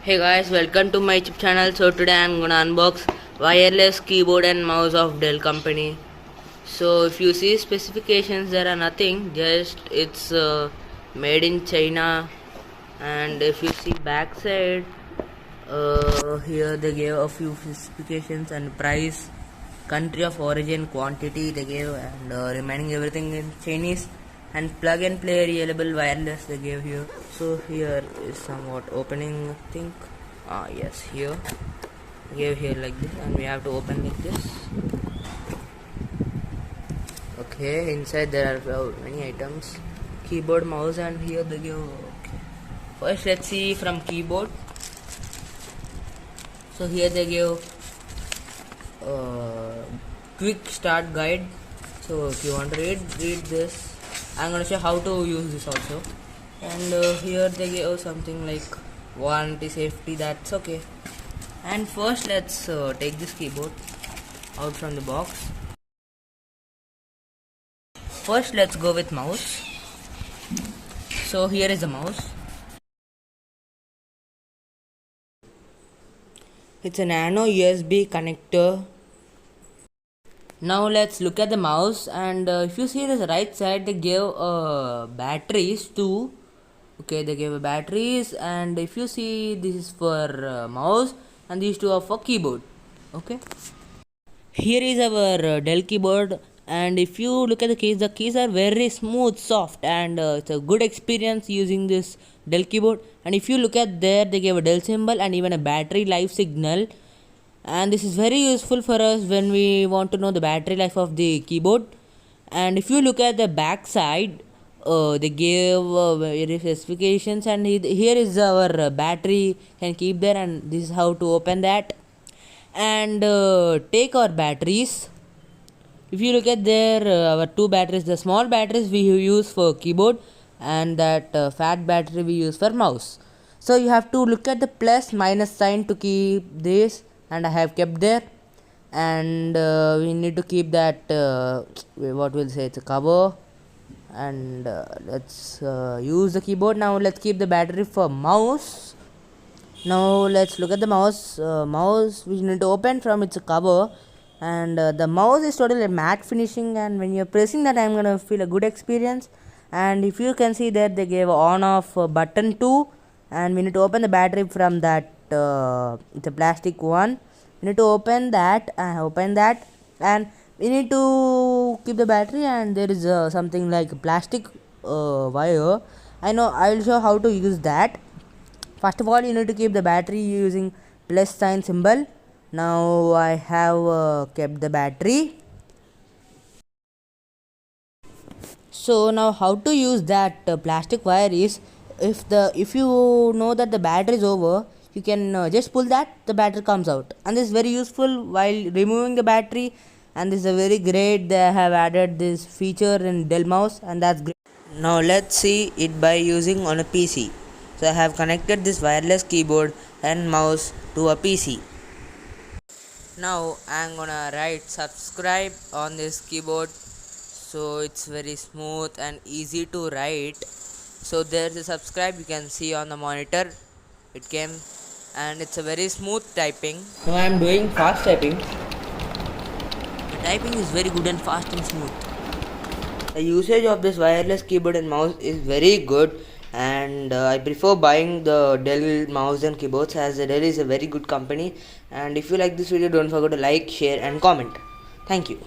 Hey guys, welcome to my YouTube channel. So today I'm gonna unbox wireless keyboard and mouse of Dell company. So if you see specifications, there are nothing, just it's made in China. And if you see backside, here they gave a few specifications and price, country of origin, quantity they gave, and remaining everything in Chinese. And plug and play reliable wireless they gave here. So here is somewhat opening thing. Yes, here gave here like this, and we have to open like this. Okay, inside there are many items, keyboard, mouse, and here they give. Okay, first let's see from keyboard. So here they give quick start guide. So if you want to read this, I'm gonna show how to use this also. And here they give something like warranty, safety, that's okay. And first let's take this keyboard out from the box. First let's go with mouse. So here is the mouse. It's a nano USB connector. Now let's look at the mouse, and if you see this right side, they gave batteries too. Okay, they gave batteries, and if you see, this is for mouse and these two are for keyboard. Okay, here is our Dell keyboard, and if you look at the keys are very smooth, soft, and it's a good experience using this Dell keyboard. And if you look at there, they gave a Dell symbol and even a battery life signal, and this is very useful for us when we want to know the battery life of the keyboard. And if you look at the back side, they gave various specifications, and here is our battery can keep there, and this is how to open that and take our batteries. If you look at there, our two batteries, the small batteries we use for keyboard, and that fat battery we use for mouse. So you have to look at the plus minus sign to keep this, and I have kept there. And we need to keep that what we'll say, it's a cover. And let's use the keyboard. Now let's keep the battery for mouse. Now let's look at the mouse. Mouse we need to open from its cover, and the mouse is totally matte finishing, and when you're pressing that, I'm gonna feel a good experience. And if you can see there, they gave on off button too, and we need to open the battery from that it's a plastic one. We need to open that, and we need to keep the battery, and there is something like plastic wire. I know, I will show how to use that. First of all, you need to keep the battery using plus sign symbol. Now I have kept the battery. So now how to use that plastic wire is, if you know that the battery is over, you can just pull that, the battery comes out, and this is very useful while removing the battery. And this is a very great, they have added this feature in Dell mouse, and that's great. Now let's see it by using on a PC. So I have connected this wireless keyboard and mouse to a PC. Now I'm gonna write subscribe on this keyboard, so it's very smooth and easy to write. So there's a subscribe, you can see on the monitor it came, and it's a very smooth typing. Now I am doing fast typing. The typing is very good and fast and smooth. The usage of this wireless keyboard and mouse is very good, and I prefer buying the Dell mouse and keyboards, as Dell is a very good company. And if you like this video, don't forget to like, share and comment. Thank you.